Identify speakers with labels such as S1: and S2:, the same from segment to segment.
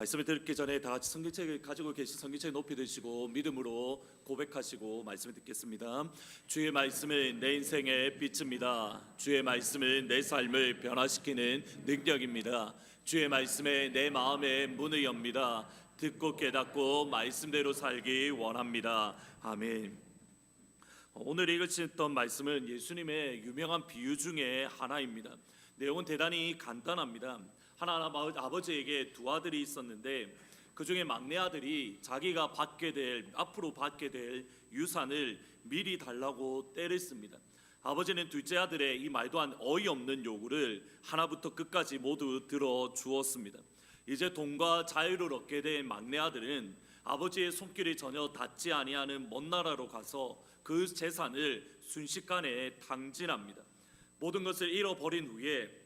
S1: 말씀을 듣기 전에 다 같이 성경책을 가지고 계신 성경책 높이 드시고 믿음으로 고백하시고 말씀을 듣겠습니다. 주의 말씀은 내 인생의 빛입니다. 주의 말씀은 내 삶을 변화시키는 능력입니다. 주의 말씀에 내 마음의 문을 엽니다. 듣고 깨닫고 말씀대로 살기 원합니다. 아멘. 오늘 읽으셨던 말씀은 예수님의 유명한 비유 중에 하나입니다. 내용은 대단히 간단합니다. 하나님 아버지에게 두 아들이 있었는데 그 중에 막내 아들이 자기가 앞으로 받게 될 유산을 미리 달라고 떼를 씁니다. 아버지는 둘째 아들의 이 말도 안 어이없는 요구를 하나부터 끝까지 모두 들어주었습니다. 이제 돈과 자유를 얻게 된 막내 아들은 아버지의 손길이 전혀 닿지 아니하는 먼 나라로 가서 그 재산을 순식간에 탕진합니다. 모든 것을 잃어버린 후에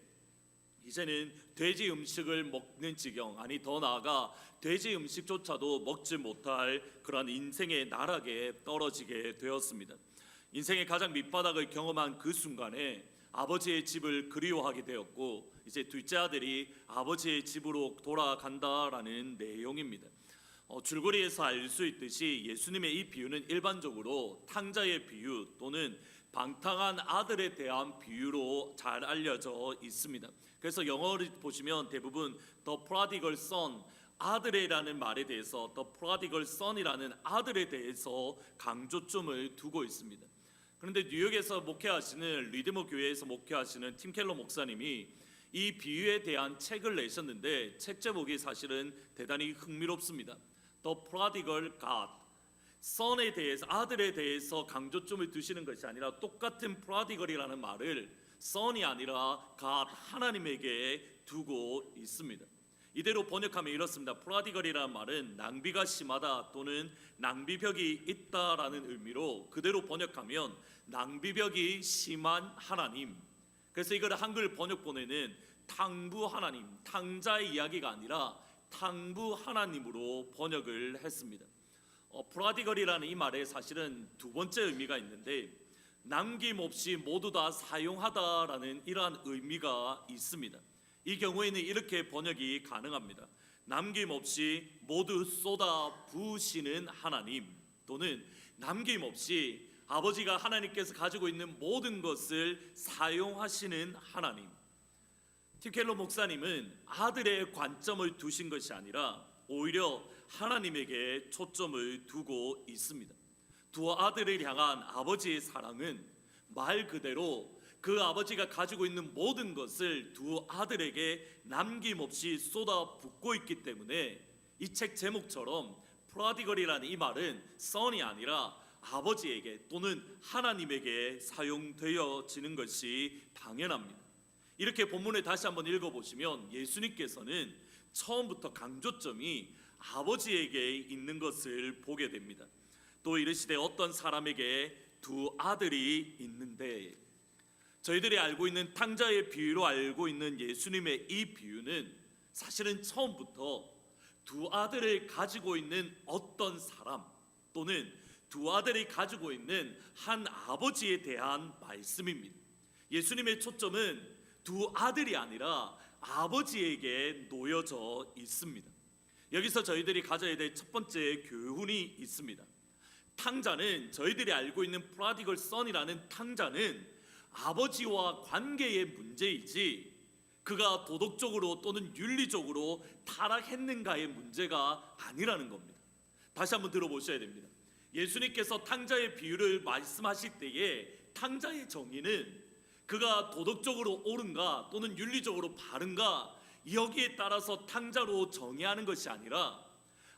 S1: 이제는 돼지 음식을 먹는 지경, 아니 더 나아가 돼지 음식조차도 먹지 못할 그런 인생의 나락에 떨어지게 되었습니다. 인생의 가장 밑바닥을 경험한 그 순간에 아버지의 집을 그리워하게 되었고 이제 둘째 아들이 아버지의 집으로 돌아간다라는 내용입니다. 줄거리에서 알 수 있듯이 예수님의 이 비유는 일반적으로 탕자의 비유 또는 방탕한 아들에 대한 비유로 잘 알려져 있습니다. 그래서 영어를 보시면 대부분 The Prodigal Son, 아들이라는 말에 대해서 The Prodigal Son이라는 아들에 대해서 강조점을 두고 있습니다. 그런데 뉴욕에서 목회하시는 리드머 교회에서 목회하시는 팀 켈러 목사님이 이 비유에 대한 책을 내셨는데 책 제목이 사실은 대단히 흥미롭습니다. The Prodigal God, son에 대해서, 아들에 대해서 강조점을 두시는 것이 아니라 똑같은 prodigal이라는 말을 son이 아니라 God, 하나님에게 두고 있습니다. 이대로 번역하면 이렇습니다. prodigal이라는 말은 낭비가 심하다 또는 낭비벽이 있다라는 의미로 그대로 번역하면 낭비벽이 심한 하나님. 그래서 이걸 한글 번역본에는 탕부 하나님, 탕자의 이야기가 아니라 탕부 하나님으로 번역을 했습니다. 프라디걸이라는 이 말에 사실은 두 번째 의미가 있는데 남김없이 모두 다 사용하다라는 이러한 의미가 있습니다. 이 경우에는 이렇게 번역이 가능합니다. 남김없이 모두 쏟아 부으시는 하나님 또는 남김없이 아버지가 하나님께서 가지고 있는 모든 것을 사용하시는 하나님. 팀 켈러 목사님은 아들의 관점을 두신 것이 아니라 오히려 하나님에게 초점을 두고 있습니다. 두 아들을 향한 아버지의 사랑은 말 그대로 그 아버지가 가지고 있는 모든 것을 두 아들에게 남김없이 쏟아붓고 있기 때문에 이 책 제목처럼 프라디걸이라는 이 말은 son이 아니라 아버지에게 또는 하나님에게 사용되어지는 것이 당연합니다. 이렇게 본문을 다시 한번 읽어보시면 예수님께서는 처음부터 강조점이 아버지에게 있는 것을 보게 됩니다. 또 이르시되 어떤 사람에게 두 아들이 있는데, 저희들이 알고 있는 탕자의 비유로 알고 있는 예수님의 이 비유는 사실은 처음부터 두 아들을 가지고 있는 어떤 사람 또는 두 아들이 가지고 있는 한 아버지에 대한 말씀입니다. 예수님의 초점은 두 아들이 아니라 아버지에게 놓여져 있습니다. 여기서 저희들이 가져야 될 첫 번째 교훈이 있습니다. 탕자는, 저희들이 알고 있는 프라디걸 son이라는 탕자는 아버지와 관계의 문제이지 그가 도덕적으로 또는 윤리적으로 타락했는가의 문제가 아니라는 겁니다. 다시 한번 들어보셔야 됩니다. 예수님께서 탕자의 비유를 말씀하실 때에 탕자의 정의는 그가 도덕적으로 옳은가 또는 윤리적으로 바른가 여기에 따라서 탕자로 정의하는 것이 아니라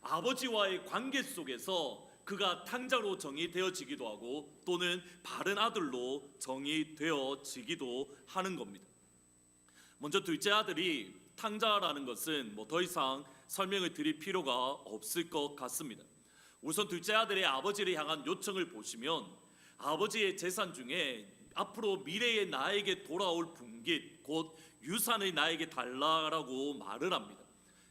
S1: 아버지와의 관계 속에서 그가 탕자로 정의되어지기도 하고 또는 바른 아들로 정의되어지기도 하는 겁니다. 먼저 둘째 아들이 탕자라는 것은 더 이상 설명을 드릴 필요가 없을 것 같습니다. 우선 둘째 아들의 아버지를 향한 요청을 보시면 아버지의 재산 중에 앞으로 미래의 나에게 돌아올 분깃, 곧 유산을 나에게 달라라고 말을 합니다.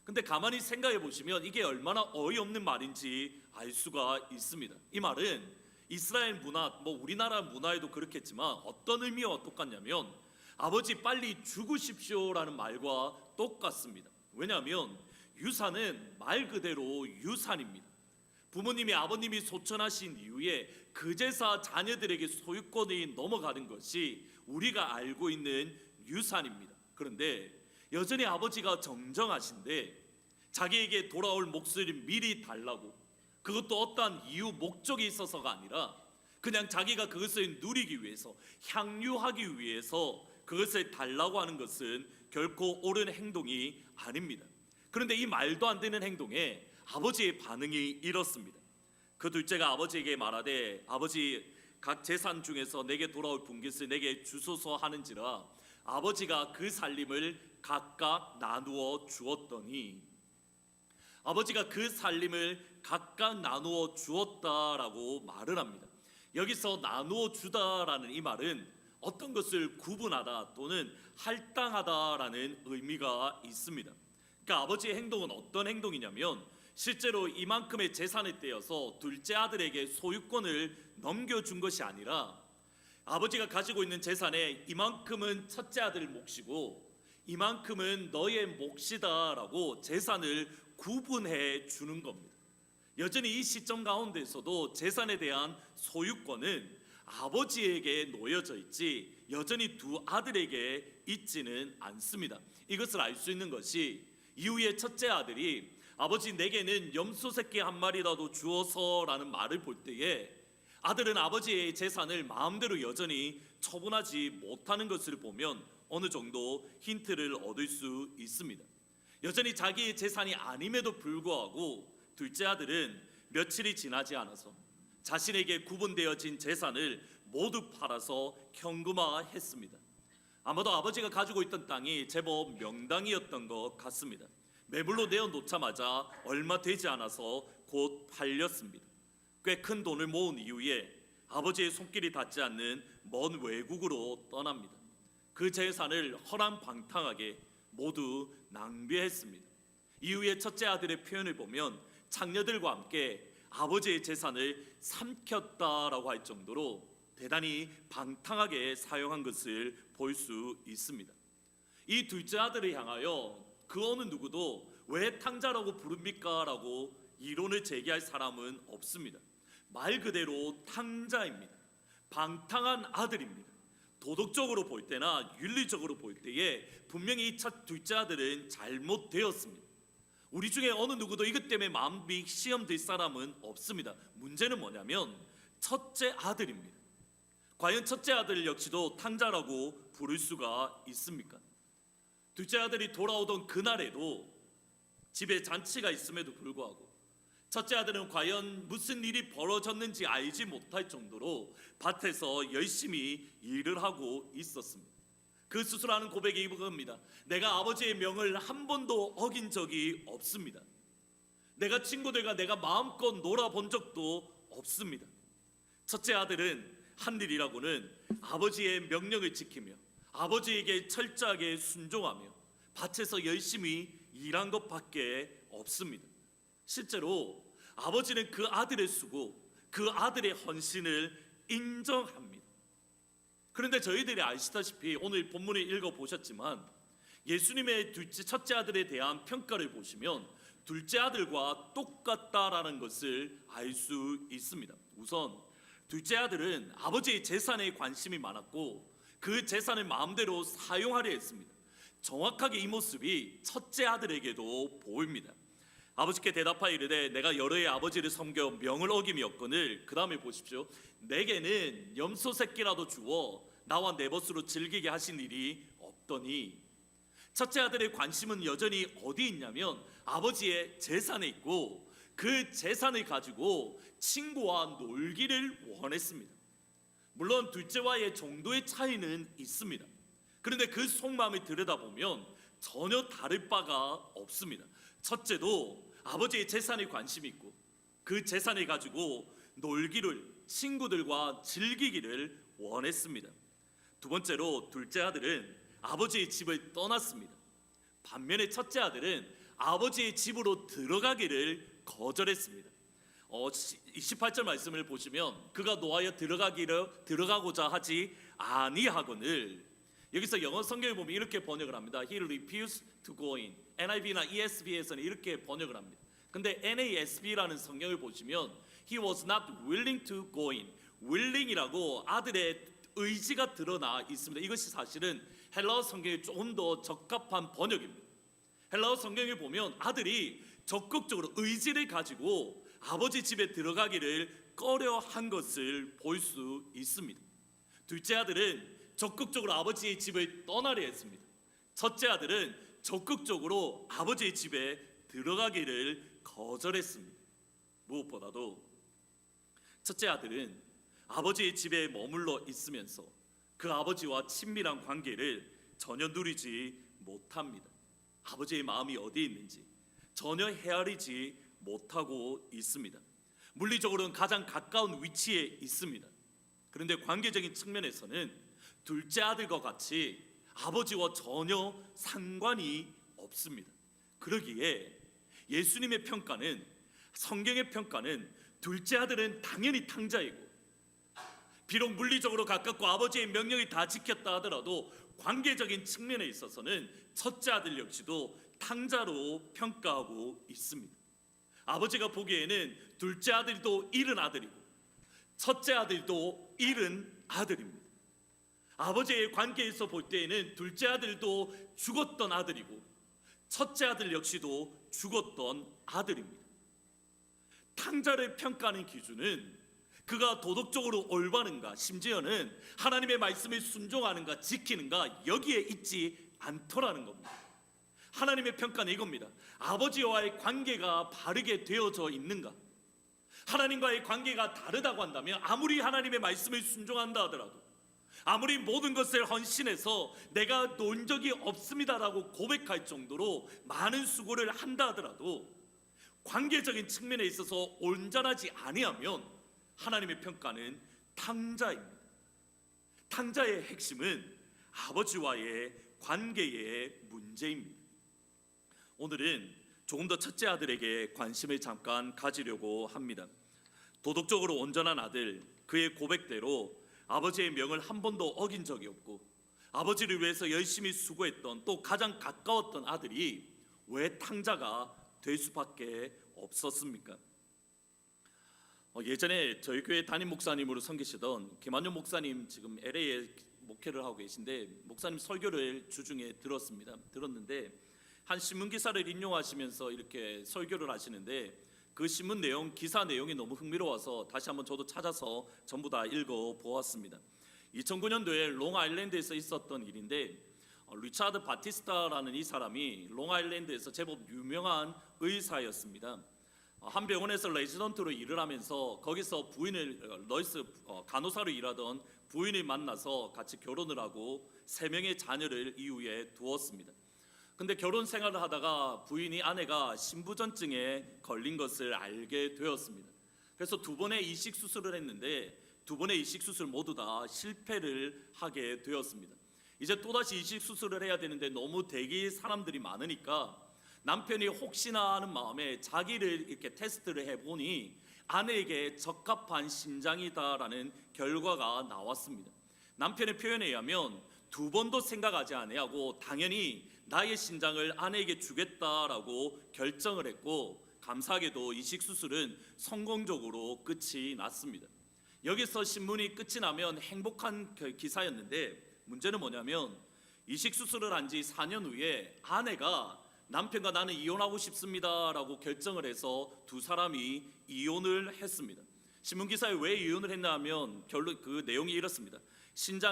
S1: 근데 가만히 생각해 보시면 이게 얼마나 어이없는 말인지 알 수가 있습니다. 이 말은 이스라엘 문화, 우리나라 문화에도 그렇겠지만 어떤 의미와 똑같냐면 아버지 빨리 죽으십시오라는 말과 똑같습니다. 왜냐하면 유산은 말 그대로 유산입니다. 부모님이 아버님이 소천하신 이후에 그 제사 자녀들에게 소유권이 넘어가는 것이 우리가 알고 있는 유산입니다. 그런데 여전히 아버지가 정정하신데 자기에게 돌아올 몫을 미리 달라고, 그것도 어떠한 이유 목적이 있어서가 아니라 그냥 자기가 그것을 누리기 위해서, 향유하기 위해서 그것을 달라고 하는 것은 결코 옳은 행동이 아닙니다. 그런데 이 말도 안 되는 행동에 아버지의 반응이 이렇습니다. 그 둘째가 아버지에게 말하되 아버지, 각 재산 중에서 내게 돌아올 분깃을 내게 주소서 하는지라 아버지가 그 살림을 각각 나누어 주었더니, 아버지가 그 살림을 각각 나누어 주었다라고 말을 합니다. 여기서 나누어 주다라는 이 말은 어떤 것을 구분하다 또는 할당하다라는 의미가 있습니다. 그러니까 아버지의 행동은 어떤 행동이냐면 실제로 이만큼의 재산을 떼어서 둘째 아들에게 소유권을 넘겨준 것이 아니라 아버지가 가지고 있는 재산의 이만큼은 첫째 아들 몫이고 이만큼은 너의 몫이다라고 재산을 구분해 주는 겁니다. 여전히 이 시점 가운데서도 재산에 대한 소유권은 아버지에게 놓여져 있지 여전히 두 아들에게 있지는 않습니다. 이것을 알 수 있는 것이 이후에 첫째 아들이 아버지 내게는 염소 새끼 한 마리라도 주어서라는 말을 볼 때에 아들은 아버지의 재산을 마음대로 여전히 처분하지 못하는 것을 보면 어느 정도 힌트를 얻을 수 있습니다. 여전히 자기의 재산이 아님에도 불구하고 둘째 아들은 며칠이 지나지 않아서 자신에게 구분되어진 재산을 모두 팔아서 현금화했습니다. 아마도 아버지가 가지고 있던 땅이 제법 명당이었던 것 같습니다. 매물로 내어놓자마자 얼마 되지 않아서 곧 팔렸습니다. 꽤 큰 돈을 모은 이후에 아버지의 손길이 닿지 않는 먼 외국으로 떠납니다. 그 재산을 허랑방탕하게 모두 낭비했습니다. 이후에 첫째 아들의 표현을 보면 장녀들과 함께 아버지의 재산을 삼켰다라고 할 정도로 대단히 방탕하게 사용한 것을 볼 수 있습니다. 이 둘째 아들을 향하여 그 어느 누구도 왜 탕자라고 부릅니까? 라고 이론을 제기할 사람은 없습니다. 말 그대로 탕자입니다. 방탕한 아들입니다. 도덕적으로 볼 때나 윤리적으로 볼 때에 분명히 이 둘째 아들은 잘못되었습니다. 우리 중에 어느 누구도 이것 때문에 마음이 시험 들 사람은 없습니다. 문제는 뭐냐면 첫째 아들입니다. 과연 첫째 아들 역시도 탕자라고 부를 수가 있습니까? 둘째 아들이 돌아오던 그날에도 집에 잔치가 있음에도 불구하고 첫째 아들은 과연 무슨 일이 벌어졌는지 알지 못할 정도로 밭에서 열심히 일을 하고 있었습니다. 그 스스로하는 고백이 이겁니다. 내가 아버지의 명을 한 번도 어긴 적이 없습니다. 내가 친구들과 내가 마음껏 놀아본 적도 없습니다. 첫째 아들은 한 일이라고는 아버지의 명령을 지키며 아버지에게 철저하게 순종하며 밭에서 열심히 일한 것밖에 없습니다. 실제로 아버지는 그 아들의 수고, 그 아들의 헌신을 인정합니다. 그런데 저희들이 아시다시피 오늘 본문을 읽어보셨지만 예수님의 첫째 아들에 대한 평가를 보시면 둘째 아들과 똑같다라는 것을 알 수 있습니다. 우선 둘째 아들은 아버지의 재산에 관심이 많았고 그 재산을 마음대로 사용하려 했습니다. 정확하게 이 모습이 첫째 아들에게도 보입니다. 아버지께 대답하여 이르되 내가 여러 해 아버지를 섬겨 명을 어김이었거늘, 그 다음에 보십시오. 내게는 염소 새끼라도 주어 나와 내 벗으로 즐기게 하신 일이 없더니. 첫째 아들의 관심은 여전히 어디 있냐면 아버지의 재산에 있고 그 재산을 가지고 친구와 놀기를 원했습니다. 물론 둘째와의 정도의 차이는 있습니다. 그런데 그 속마음을 들여다보면 전혀 다를 바가 없습니다. 첫째도 아버지의 재산에 관심이 있고 그 재산을 가지고 놀기를, 친구들과 즐기기를 원했습니다. 두 번째로 둘째 아들은 아버지의 집을 떠났습니다. 반면에 첫째 아들은 아버지의 집으로 들어가기를 거절했습니다. 28절 말씀을 보시면 그가 노하여 들어가고자 하지 아니하거늘, 여기서 영어 성경을 보면 이렇게 번역을 합니다. He refused to go in. NIV나 ESV에서는 이렇게 번역을 합니다. 근데 NASB라는 성경을 보시면 He was not willing to go in. willing이라고 아들의 의지가 드러나 있습니다. 이것이 사실은 헬라어 성경에 조금 더 적합한 번역입니다. 헬라어 성경에 보면 아들이 적극적으로 의지를 가지고 아버지 집에 들어가기를 꺼려한 것을 볼 수 있습니다. 둘째 아들은 적극적으로 아버지의 집을 떠나려 했습니다. 첫째 아들은 적극적으로 아버지의 집에 들어가기를 거절했습니다. 무엇보다도 첫째 아들은 아버지의 집에 머물러 있으면서 그 아버지와 친밀한 관계를 전혀 누리지 못합니다. 아버지의 마음이 어디에 있는지 전혀 헤아리지 못하고 있습니다. 물리적으로는 가장 가까운 위치에 있습니다. 그런데 관계적인 측면에서는 둘째 아들과 같이 아버지와 전혀 상관이 없습니다. 그러기에 예수님의 평가는, 성경의 평가는 둘째 아들은 당연히 탕자이고, 비록 물리적으로 가깝고 아버지의 명령이 다 지켰다 하더라도 관계적인 측면에 있어서는 첫째 아들 역시도 탕자로 평가하고 있습니다. 아버지가 보기에는 둘째 아들도 잃은 아들이고 첫째 아들도 잃은 아들입니다. 아버지의 관계에서 볼 때에는 둘째 아들도 죽었던 아들이고 첫째 아들 역시도 죽었던 아들입니다. 탕자를 평가하는 기준은 그가 도덕적으로 올바른가, 심지어는 하나님의 말씀을 순종하는가, 지키는가, 여기에 있지 않더라는 겁니다. 하나님의 평가는 이겁니다. 아버지와의 관계가 바르게 되어져 있는가? 하나님과의 관계가 다르다고 한다면, 아무리 하나님의 말씀을 순종한다 하더라도, 아무리 모든 것을 헌신해서 내가 논 적이 없습니다라고 고백할 정도로 많은 수고를 한다 하더라도 관계적인 측면에 있어서 온전하지 아니하면 하나님의 평가는 탕자입니다. 탕자의 핵심은 아버지와의 관계의 문제입니다. 오늘은 조금 더 첫째 아들에게 관심을 잠깐 가지려고 합니다. 도덕적으로 온전한 아들, 그의 고백대로 아버지의 명을 한 번도 어긴 적이 없고 아버지를 위해서 열심히 수고했던, 또 가장 가까웠던 아들이 왜 탕자가 될 수밖에 없었습니까? 예전에 저희 교회 담임 목사님으로 섬기시던 김한용 목사님, 지금 LA에 목회를 하고 계신데, 목사님 설교를 주중에 들었는데 한 신문 기사를 인용하시면서 이렇게 설교를 하시는데, 그 신문 내용, 기사 내용이 너무 흥미로워서 다시 한번 저도 찾아서 전부 다 읽어보았습니다. 2009년도에 롱아일랜드에서 있었던 일인데, 리차드 바티스타라는 이 사람이 롱아일랜드에서 제법 유명한 의사였습니다. 한 병원에서 레지던트로 일을 하면서 거기서 부인을, 너스 간호사로 일하던 부인을 만나서 같이 결혼을 하고 3명의 자녀를 이후에 두었습니다. 근데 결혼 생활을 하다가 부인이, 아내가 신부전증에 걸린 것을 알게 되었습니다. 그래서 2번의 이식 수술을 했는데 2번의 이식 수술 모두 다 실패를 하게 되었습니다. 이제 또다시 이식 수술을 해야 되는데 너무 대기 사람들이 많으니까 남편이 혹시나 하는 마음에 자기를 이렇게 테스트를 해보니 아내에게 적합한 신장이다라는 결과가 나왔습니다. 남편의 표현에 의하면 2번도 생각하지 아니하고 당연히 나의 신장을 아내에게 주겠다라고 결정을 했고, 감사하게도 이식 수술은 성공적으로 끝이 났습니다. 여기서 신문이 끝이 나면 행복한 기사였는데, 문제는 뭐냐면 이식 수술을 한 지 4년 후에 아내가 남편과 나는 이혼하고 싶습니다라고 결정을 해서 두 사람이 이혼을 했습니다. 신문기사에 왜 이혼을 했나 하면 결론, 그 내용이 이렇습니다.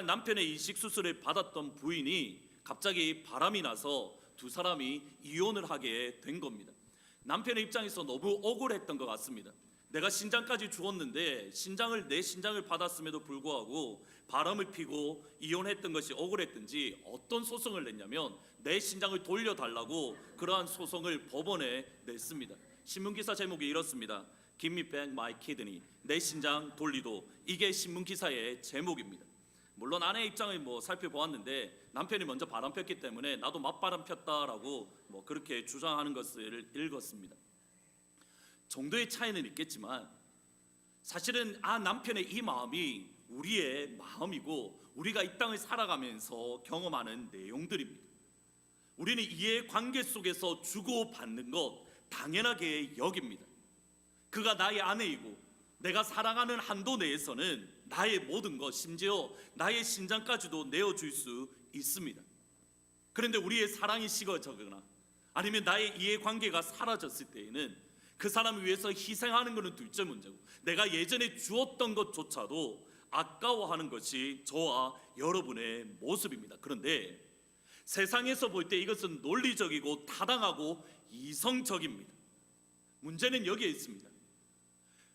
S1: 남편의 이식 수술을 받았던 부인이 갑자기 바람이 나서 두 사람이 이혼을 하게 된 겁니다. 남편의 입장에서 너무 억울했던 것 같습니다. 내가 신장까지 주었는데 내 신장을 받았음에도 불구하고 바람을 피고 이혼했던 것이 억울했든지 어떤 소송을 냈냐면 내 신장을 돌려달라고 그러한 소송을 법원에 냈습니다. 신문기사 제목이 이렇습니다. Give me back my kidney. 내 신장 돌리도. 이게 신문기사의 제목입니다. 물론 아내의 입장을 살펴보았는데 남편이 먼저 바람 폈기 때문에 나도 맞바람 폈다라고 그렇게 주장하는 것을 읽었습니다. 정도의 차이는 있겠지만 사실은 남편의 이 마음이 우리의 마음이고 우리가 이 땅을 살아가면서 경험하는 내용들입니다. 우리는 이해 관계 속에서 주고받는 것 당연하게 여깁니다. 그가 나의 아내이고 내가 사랑하는 한도 내에서는 나의 모든 것, 심지어 나의 심장까지도 내어줄 수 있습니다. 그런데 우리의 사랑이 식어지거나 아니면 나의 이해관계가 사라졌을 때에는 그 사람을 위해서 희생하는 것은 둘째 문제고, 내가 예전에 주었던 것조차도 아까워하는 것이 저와 여러분의 모습입니다. 그런데 세상에서 볼 때 이것은 논리적이고 타당하고 이성적입니다. 문제는 여기에 있습니다.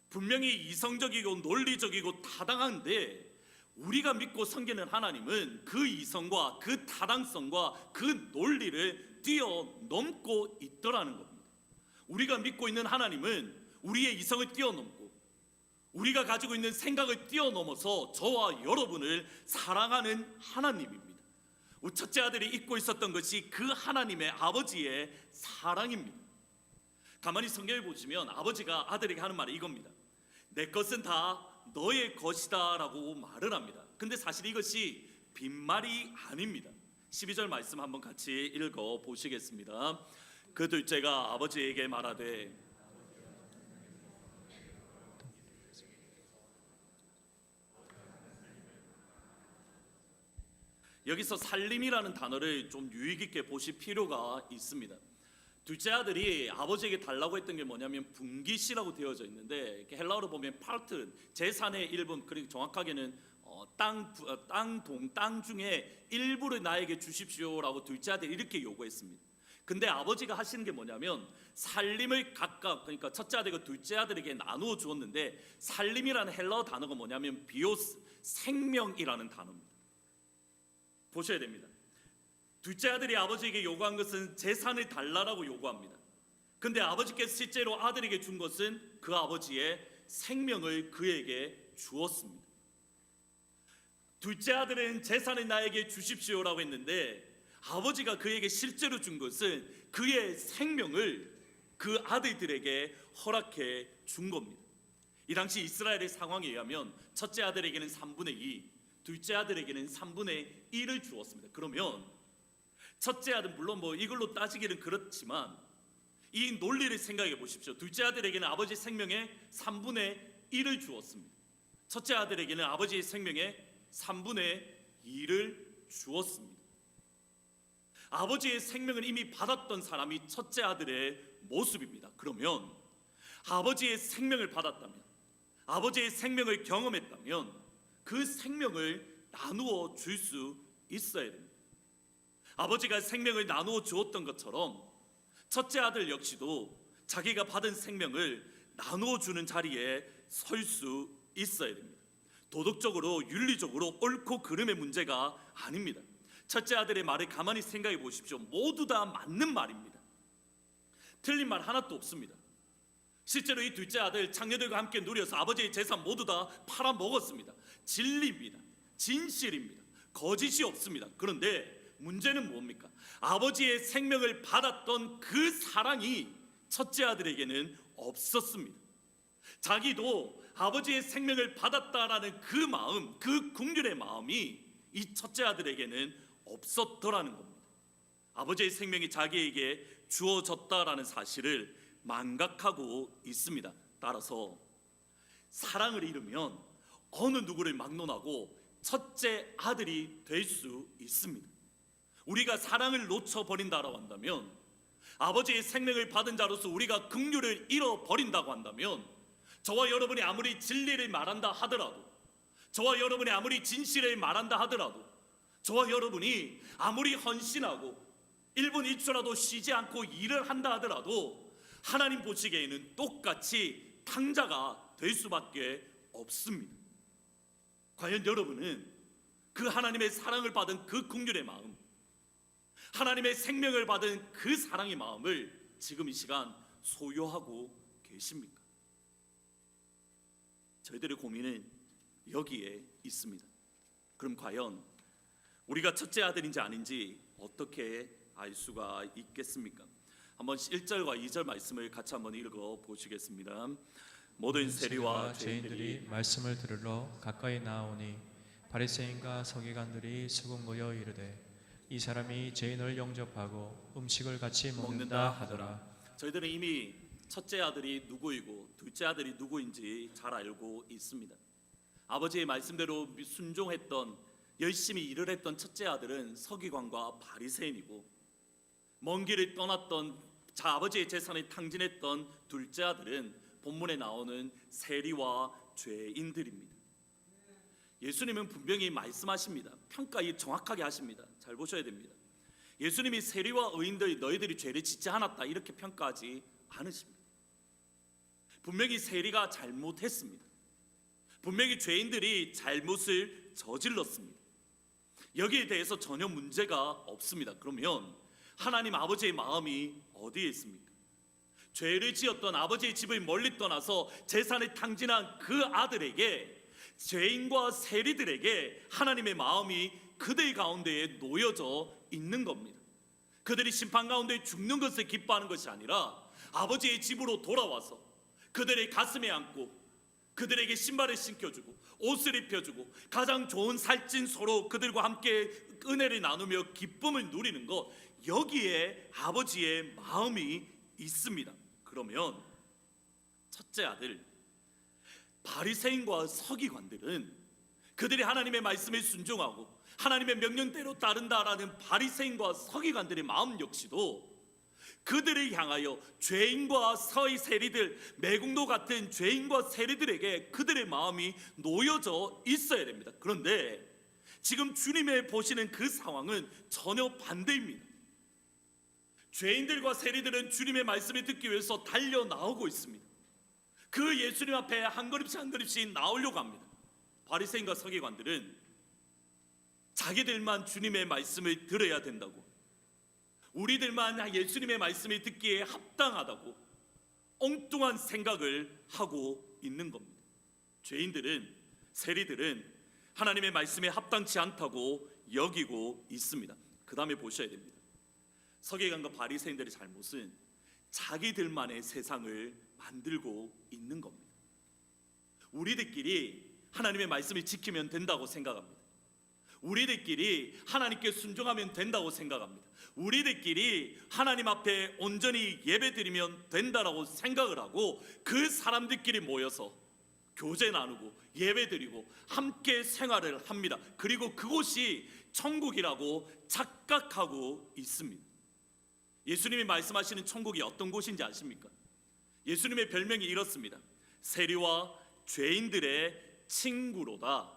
S1: 분명히 이성적이고 논리적이고 타당한데 우리가 믿고 섬기는 하나님은 그 이성과 그 타당성과 그 논리를 뛰어넘고 있더라는 겁니다. 우리가 믿고 있는 하나님은 우리의 이성을 뛰어넘고 우리가 가지고 있는 생각을 뛰어넘어서 저와 여러분을 사랑하는 하나님입니다. 우리 첫째 아들이 잊고 있었던 것이 그 하나님의 아버지의 사랑입니다. 가만히 성경을 보시면 아버지가 아들에게 하는 말이 이겁니다. 내 것은 다 너의 것이다 라고 말을 합니다. 근데 사실 이것이 빈말이 아닙니다. 12절 말씀 한번 같이 읽어 보시겠습니다. 그 둘째가 아버지에게 말하되 여기서 살림이라는 단어를 좀 유의 깊게 보실 필요가 있습니다. 둘째 아들이 아버지에게 달라고 했던 게 뭐냐면 분깃이라고 되어져 있는데 헬라어로 보면 파르트, 재산의 일부, 그리고 정확하게는 땅 중에 일부를 나에게 주십시오라고 둘째 아들이 이렇게 요구했습니다. 근데 아버지가 하시는 게 뭐냐면 살림을 각각, 그러니까 첫째 아들과 둘째 아들에게 나누어 주었는데 살림이라는 헬라어 단어가 뭐냐면 비오스, 생명이라는 단어입니다. 보셔야 됩니다. 둘째 아들이 아버지에게 요구한 것은 재산을 달라라고 요구합니다. 근데 아버지께서 실제로 아들에게 준 것은 그 아버지의 생명을 그에게 주었습니다. 둘째 아들은 재산을 나에게 주십시오라고 했는데 아버지가 그에게 실제로 준 것은 그의 생명을 그 아들들에게 허락해 준 겁니다. 이 당시 이스라엘의 상황에 의하면 첫째 아들에게는 3분의 2, 둘째 아들에게는 3분의 1을 주었습니다. 그러면 첫째 아들, 물론 뭐 이걸로 따지기는 그렇지만 이 논리를 생각해 보십시오. 둘째 아들에게는 아버지의 생명의 3분의 1을 주었습니다. 첫째 아들에게는 아버지의 생명의 3분의 2를 주었습니다. 아버지의 생명을 이미 받았던 사람이 첫째 아들의 모습입니다. 그러면 아버지의 생명을 받았다면, 아버지의 생명을 경험했다면 그 생명을 나누어 줄 수 있어야 됩니다. 아버지가 생명을 나누어 주었던 것처럼 첫째 아들 역시도 자기가 받은 생명을 나누어 주는 자리에 설 수 있어야 됩니다. 도덕적으로 윤리적으로 옳고 그름의 문제가 아닙니다. 첫째 아들의 말을 가만히 생각해 보십시오. 모두 다 맞는 말입니다. 틀린 말 하나도 없습니다. 실제로 이 둘째 아들 장녀들과 함께 누려서 아버지의 재산 모두 다 팔아먹었습니다. 진리입니다. 진실입니다. 거짓이 없습니다. 그런데 문제는 뭡니까? 아버지의 생명을 받았던 그 사랑이 첫째 아들에게는 없었습니다. 자기도 아버지의 생명을 받았다라는 그 마음, 그 긍휼의 마음이 이 첫째 아들에게는 없었더라는 겁니다. 아버지의 생명이 자기에게 주어졌다라는 사실을 망각하고 있습니다. 따라서 사랑을 잃으면 어느 누구를 막론하고 첫째 아들이 될 수 있습니다. 우리가 사랑을 놓쳐버린다고 한다면, 아버지의 생명을 받은 자로서 우리가 긍휼을 잃어버린다고 한다면, 저와 여러분이 아무리 진리를 말한다 하더라도, 저와 여러분이 아무리 진실을 말한다 하더라도, 저와 여러분이 아무리 헌신하고 1분 1초라도 쉬지 않고 일을 한다 하더라도 하나님 보시기에는 똑같이 탕자가 될 수밖에 없습니다. 과연 여러분은 그 하나님의 사랑을 받은 그 긍휼의 마음, 하나님의 생명을 받은 그 사랑의 마음을 지금 이 시간 소유하고 계십니까? 저희들의 고민은 여기에 있습니다. 그럼 과연 우리가 첫째 아들인지 아닌지 어떻게 알 수가 있겠습니까? 한번 1절과 2절 말씀을 같이 한번 읽어 보시겠습니다. 모든 세리와
S2: 죄인들이 말씀을 들으러 가까이 나오니 바리새인과 서기관들이 수군 모여 이르되 이 사람이 죄인을 영접하고 음식을 같이 먹는다 하더라.
S1: 저희들은 이미 첫째 아들이 누구이고 둘째 아들이 누구인지 잘 알고 있습니다. 아버지의 말씀대로 순종했던, 열심히 일을 했던 첫째 아들은 서기관과 바리새인이고, 먼 길을 떠났던 아버지의 재산을 탕진했던 둘째 아들은 본문에 나오는 세리와 죄인들입니다. 예수님은 분명히 말씀하십니다. 평가 정확하게 하십니다. 잘 보셔야 됩니다. 예수님이 세리와 의인들 너희들이 죄를 짓지 않았다 이렇게 평가하지 않으십니다. 분명히 세리가 잘못했습니다. 분명히 죄인들이 잘못을 저질렀습니다. 여기에 대해서 전혀 문제가 없습니다. 그러면 하나님 아버지의 마음이 어디에 있습니까? 죄를 지었던 아버지의 집을 멀리 떠나서 재산을 탕진한 그 아들에게, 죄인과 세리들에게 하나님의 마음이 그들 가운데에 놓여져 있는 겁니다. 그들이 심판 가운데 죽는 것을 기뻐하는 것이 아니라 아버지의 집으로 돌아와서 그들의 가슴에 안고 그들에게 신발을 신겨주고 옷을 입혀주고 가장 좋은 살찐 소로 그들과 함께 은혜를 나누며 기쁨을 누리는 것, 여기에 아버지의 마음이 있습니다. 그러면 첫째 아들 바리새인과 서기관들은 그들이 하나님의 말씀에 순종하고 하나님의 명령대로 따른다라는 바리새인과 서기관들의 마음 역시도 그들을 향하여 죄인과 세리들, 매국노 같은 죄인과 세리들에게 그들의 마음이 놓여져 있어야 됩니다. 그런데 지금 주님의 보시는 그 상황은 전혀 반대입니다. 죄인들과 세리들은 주님의 말씀을 듣기 위해서 달려 나오고 있습니다. 그 예수님 앞에 한 걸음씩 한 걸음씩 나오려고 합니다. 바리새인과 서기관들은 자기들만 주님의 말씀을 들어야 된다고, 우리들만 예수님의 말씀을 듣기에 합당하다고 엉뚱한 생각을 하고 있는 겁니다. 죄인들은, 세리들은 하나님의 말씀에 합당치 않다고 여기고 있습니다. 그 다음에 보셔야 됩니다. 서기관과 바리새인들의 잘못은 자기들만의 세상을 만들고 있는 겁니다. 우리들끼리 하나님의 말씀을 지키면 된다고 생각합니다. 우리들끼리 하나님께 순종하면 된다고 생각합니다. 우리들끼리 하나님 앞에 온전히 예배드리면 된다라고 생각을 하고 그 사람들끼리 모여서 교제 나누고 예배드리고 함께 생활을 합니다. 그리고 그곳이 천국이라고 착각하고 있습니다. 예수님이 말씀하시는 천국이 어떤 곳인지 아십니까? 예수님의 별명이 이렇습니다. 세리와 죄인들의 친구로다.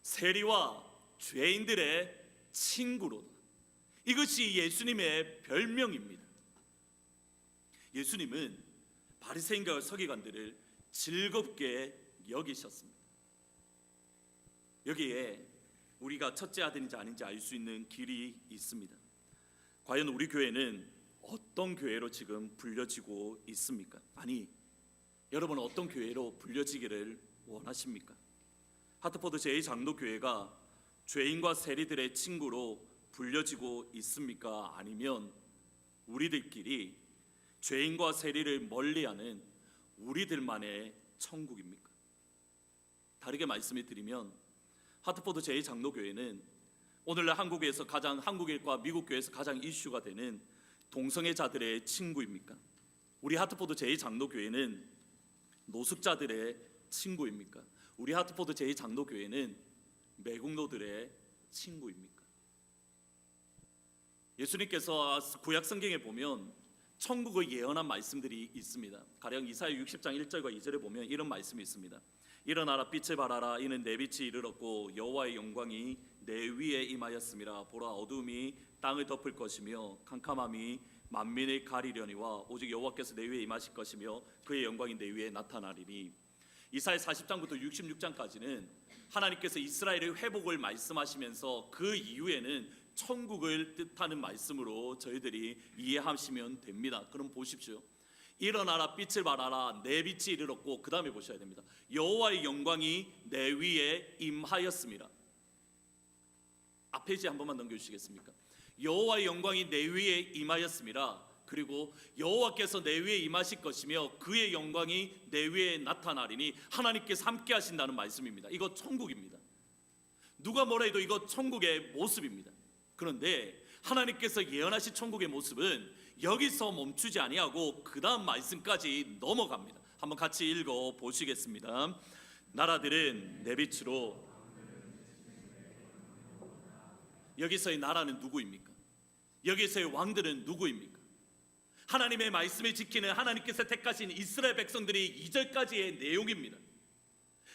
S1: 세리와 죄인들의 친구로다. 이것이 예수님의 별명입니다. 예수님은 바리새인과 서기관들을 즐겁게 여기셨습니다. 여기에 우리가 첫째 아들인지 아닌지 알 수 있는 길이 있습니다. 과연 우리 교회는 어떤 교회로 지금 불려지고 있습니까? 아니, 여러분은 어떤 교회로 불려지기를 원하십니까? 하트포드 제2장로교회가 죄인과 세리들의 친구로 불려지고 있습니까? 아니면 우리들끼리 죄인과 세리를 멀리하는 우리들만의 천국입니까? 다르게 말씀을 드리면 하트포드 제2장로교회는 오늘날 한국에서 한국일과 미국 교회에서 가장 이슈가 되는 동성애자들의 친구입니까? 우리 하트포드 제2장로교회는 노숙자들의 친구입니까? 우리 하트포드 제2장로교회는 매국노들의 친구입니까? 예수님께서 구약 성경에 보면 천국을 예언한 말씀들이 있습니다. 가령 이사야 60장 1절과 2절에 보면 이런 말씀이 있습니다. 일어나라 빛을 발하라 이는 내 빛이 이르렀고 여호와의 영광이 내 위에 임하였음이라. 보라 어둠이 땅을 덮을 것이며 캄캄함이 만민을 가리려니와 오직 여호와께서 내 위에 임하실 것이며 그의 영광이 내 위에 나타나리니. 이사야 40장부터 66장까지는 하나님께서 이스라엘의 회복을 말씀하시면서 그 이후에는 천국을 뜻하는 말씀으로 저희들이 이해하시면 됩니다. 그럼 보십시오. 일어나라 빛을 발하라 내 빛이 이르렀고, 그 다음에 보셔야 됩니다. 여호와의 영광이 내 위에 임하였습니다. 앞 페이지 한 번만 넘겨주시겠습니까? 여호와의 영광이 내 위에 임하였습니다. 그리고 여호와께서 내 위에 임하실 것이며 그의 영광이 내 위에 나타나리니 하나님께서 함께 하신다는 말씀입니다. 이거 천국입니다. 누가 뭐라 해도 이거 천국의 모습입니다. 그런데 하나님께서 예언하신 천국의 모습은 여기서 멈추지 아니하고 그 다음 말씀까지 넘어갑니다. 한번 같이 읽어 보시겠습니다. 나라들은 내 빛으로. 여기서의 나라는 누구입니까? 여기서의 왕들은 누구입니까? 하나님의 말씀을 지키는 하나님께서 택하신 이스라엘 백성들이 2절까지의 내용입니다.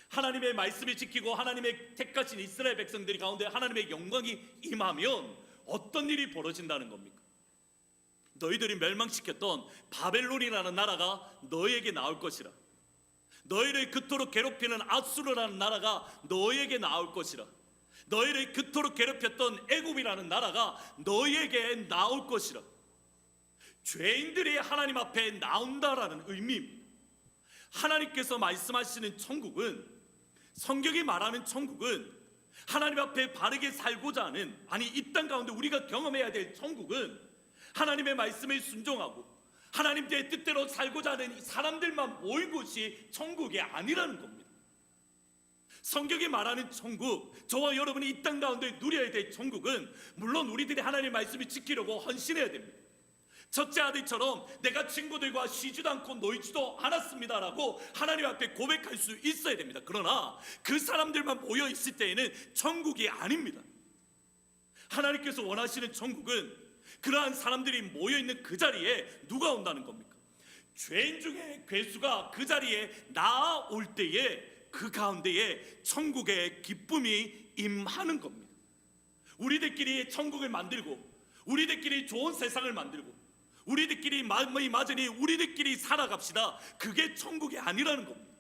S1: 하나님의 말씀을 지키고 하나님의 택하신 이스라엘 백성들이 가운데 하나님의 영광이 임하면 어떤 일이 벌어진다는 겁니까? 너희들이 멸망시켰던 바벨론이라는 나라가 너희에게 나올 것이라. 너희를 그토록 괴롭히는 아수르라는 나라가 너희에게 나올 것이라. 너희를 그토록 괴롭혔던 애굽이라는 나라가 너희에게 나올 것이라. 죄인들이 하나님 앞에 나온다라는 의미입니다. 하나님께서 말씀하시는 천국은, 성경이 말하는 천국은, 하나님 앞에 바르게 살고자 하는, 아니 이 땅 가운데 우리가 경험해야 될 천국은 하나님의 말씀에 순종하고 하나님의 뜻대로 살고자 하는 사람들만 모인 곳이 천국이 아니라는 겁니다. 성경이 말하는 천국, 저와 여러분이 이 땅 가운데 누려야 될 천국은 물론 우리들이 하나님의 말씀을 지키려고 헌신해야 됩니다. 첫째 아들처럼 내가 친구들과 쉬지도 않고 놀지도 않았습니다라고 하나님 앞에 고백할 수 있어야 됩니다. 그러나 그 사람들만 모여 있을 때에는 천국이 아닙니다. 하나님께서 원하시는 천국은 그러한 사람들이 모여 있는 그 자리에 누가 온다는 겁니까? 죄인 중에 괴수가 그 자리에 나올 때에 그 가운데에 천국의 기쁨이 임하는 겁니다. 우리들끼리 천국을 만들고 우리들끼리 좋은 세상을 만들고 우리들끼리 마음이 맞으니 우리들끼리 살아갑시다. 그게 천국이 아니라는 겁니다.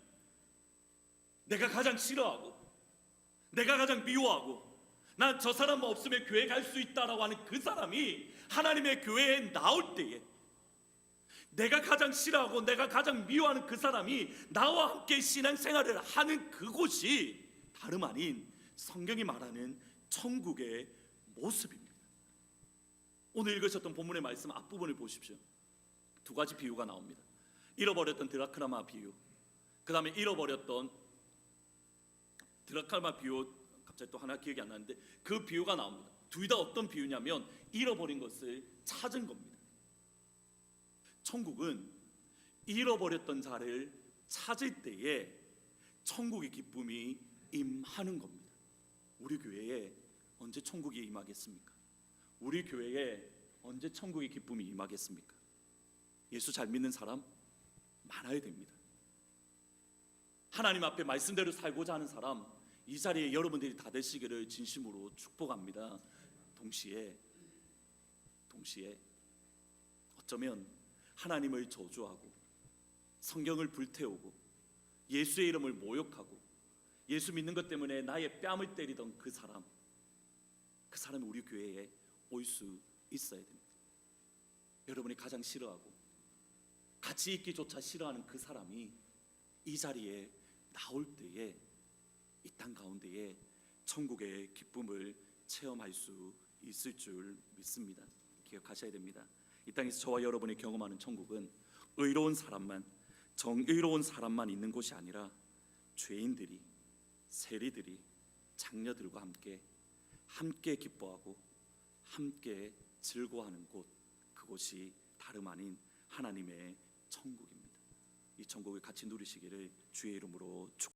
S1: 내가 가장 싫어하고 내가 가장 미워하고 난 저 사람 없으면 교회 갈 수 있다라고 하는 그 사람이 하나님의 교회에 나올 때에 내가 가장 싫어하고 내가 가장 미워하는 그 사람이 나와 함께 신앙생활을 하는 그곳이 다름 아닌 성경이 말하는 천국의 모습입니다. 오늘 읽으셨던 본문의 말씀 앞부분을 보십시오. 두 가지 비유가 나옵니다. 잃어버렸던 드라크마 비유, 그 다음에 잃어버렸던 드라크마 비유, 갑자기 또 하나 기억이 안 나는데 그 비유가 나옵니다. 둘 다 어떤 비유냐면 잃어버린 것을 찾은 겁니다. 천국은 잃어버렸던 자를 찾을 때에 천국의 기쁨이 임하는 겁니다. 우리 교회에 언제 천국이 임하겠습니까? 우리 교회에 언제 천국의 기쁨이 임하겠습니까? 예수 잘 믿는 사람 많아야 됩니다. 하나님 앞에 말씀대로 살고자 하는 사람, 이 자리에 여러분들이 다 되시기를 진심으로 축복합니다. 동시에 어쩌면 하나님을 저주하고 성경을 불태우고 예수의 이름을 모욕하고 예수 믿는 것 때문에 나의 뺨을 때리던 그 사람이 우리 교회에 올 수 있어야 됩니다. 여러분이 가장 싫어하고 같이 있기조차 싫어하는 그 사람이 이 자리에 나올 때에 이 땅 가운데에 천국의 기쁨을 체험할 수 있을 줄 믿습니다. 기억하셔야 됩니다. 이 땅에서 저와 여러분이 경험하는 천국은 의로운 사람만, 정의로운 사람만 있는 곳이 아니라 죄인들이, 세리들이, 장녀들과 함께 기뻐하고 함께 즐거워하는 곳, 그곳이 다름 아닌 하나님의 천국입니다. 이 천국을 같이 누리시기를 주의 이름으로 축복합니다.